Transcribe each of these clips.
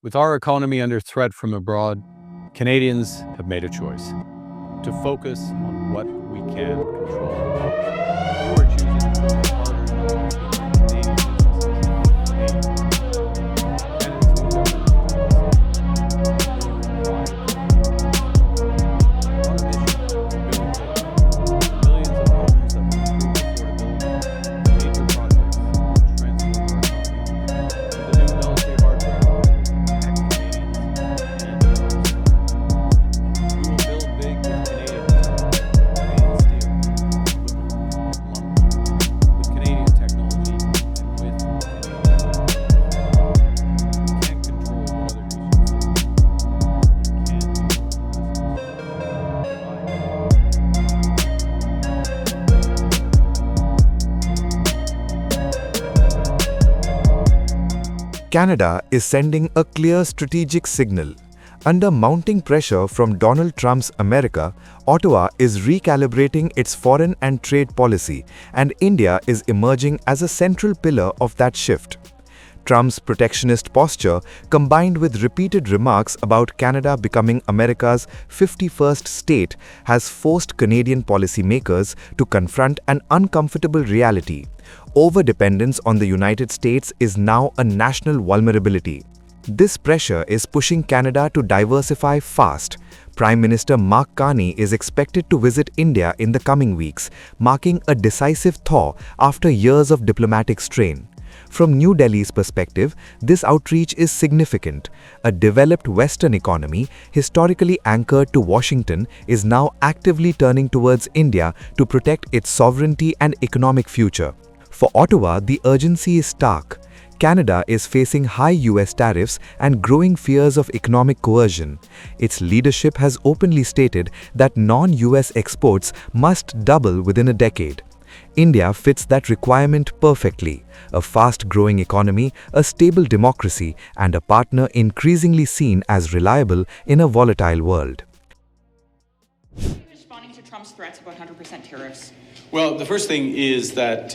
With our economy under threat from abroad, Canadians have made a choice to focus on what we can control. You are choosing to work harder to Canadian businesses. Canada's new government on a mission to build millions of homes that will improve affordability, major projects to transform our economy, the new military hardware protect Canadians and we will build big with Canadian steel, aluminum, lumber, with Canadian technology, and with Canadian. We can't control what other nations do. We can Canada is sending a clear strategic signal. Under mounting pressure from Donald Trump's America, Ottawa is recalibrating its foreign and trade policy, and India is emerging as a central pillar of that shift. Trump's protectionist posture, combined with repeated remarks about Canada becoming America's 51st state, has forced Canadian policymakers to confront an uncomfortable reality. Overdependence on the United States is now a national vulnerability. This pressure is pushing Canada to diversify fast. Prime Minister Mark Carney is expected to visit India in the coming weeks, marking a decisive thaw after years of diplomatic strain. From New Delhi's perspective, this outreach is significant. A developed Western economy, historically anchored to Washington, is now actively turning towards India to protect its sovereignty and economic future. For Ottawa, the urgency is stark. Canada is facing high US tariffs and growing fears of economic coercion. Its leadership has openly stated that non-US exports must double within a decade. India fits that requirement perfectly. A fast-growing economy, a stable democracy, and a partner increasingly seen as reliable in a volatile world. Responding to Trump's threats about 100% tariffs. Well, the first thing is that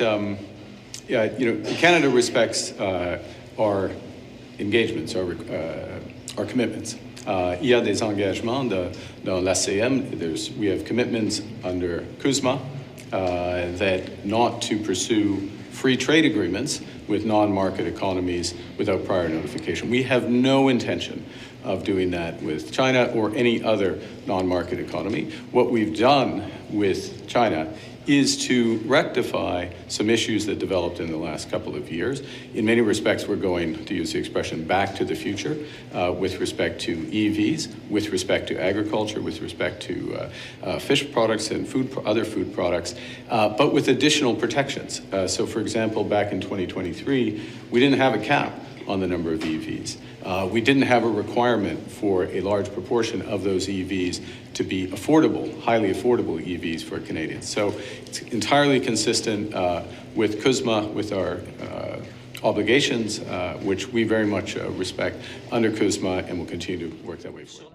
Canada respects our engagements, our commitments. Il y a des engagements dans l'ACM. We have commitments under CUSMA that not to pursue free trade agreements with non-market economies without prior notification. We have no intention of doing that with China or any other non-market economy. What we've done with China is to rectify some issues that developed in the last couple of years. In many respects, we're going, to use the expression, back to the future with respect to EVs, with respect to agriculture, with respect to fish products and other food products, but with additional protections. So for example, back in 2023, we didn't have a cap on the number of EVs. We didn't have a requirement for a large proportion of those EVs to be affordable, highly affordable EVs for Canadians. So it's entirely consistent with CUSMA, with our obligations, which we very much respect under CUSMA and will continue to work that way forward.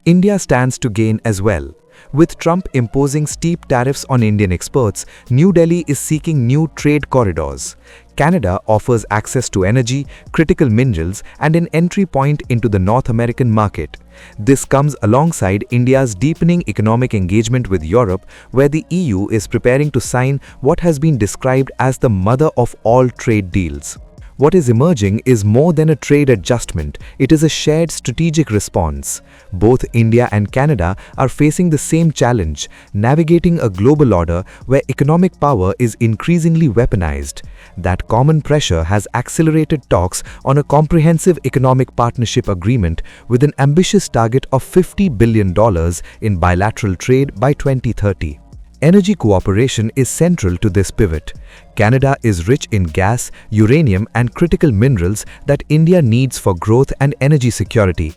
India stands to gain as well. With Trump imposing steep tariffs on Indian exports, New Delhi is seeking new trade corridors. Canada offers access to energy, critical minerals, and an entry point into the North American market. This comes alongside India's deepening economic engagement with Europe, where the EU is preparing to sign what has been described as the mother of all trade deals. What is emerging is more than a trade adjustment, it is a shared strategic response. Both India and Canada are facing the same challenge, navigating a global order where economic power is increasingly weaponized. That common pressure has accelerated talks on a comprehensive economic partnership agreement with an ambitious target of $50 billion in bilateral trade by 2030. Energy cooperation is central to this pivot. Canada is rich in gas, uranium, and critical minerals that India needs for growth and energy security.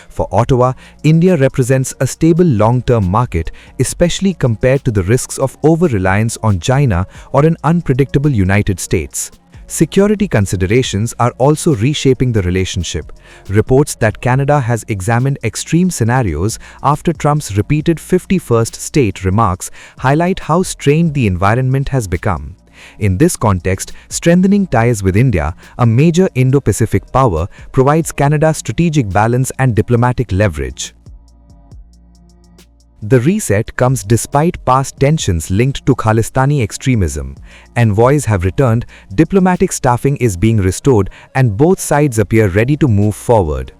For Ottawa, India represents a stable long-term market, especially compared to the risks of over-reliance on China or an unpredictable United States. Security considerations are also reshaping the relationship. Reports that Canada has examined extreme scenarios after Trump's repeated 51st state remarks highlight how strained the environment has become. In this context, strengthening ties with India, a major Indo-Pacific power, provides Canada strategic balance and diplomatic leverage. The reset comes despite past tensions linked to Khalistani extremism. Envoys have returned, diplomatic staffing is being restored, and both sides appear ready to move forward.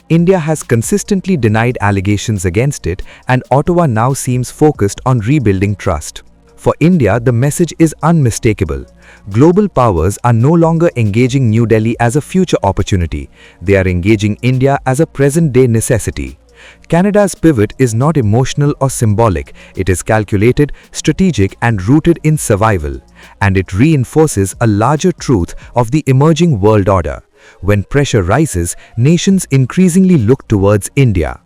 India has consistently denied allegations against it, and Ottawa now seems focused on rebuilding trust. For India, the message is unmistakable. Global powers are no longer engaging New Delhi as a future opportunity. They are engaging India as a present-day necessity. Canada's pivot is not emotional or symbolic. It is calculated, strategic, and rooted in survival. And it reinforces a larger truth of the emerging world order. When pressure rises, nations increasingly look towards India.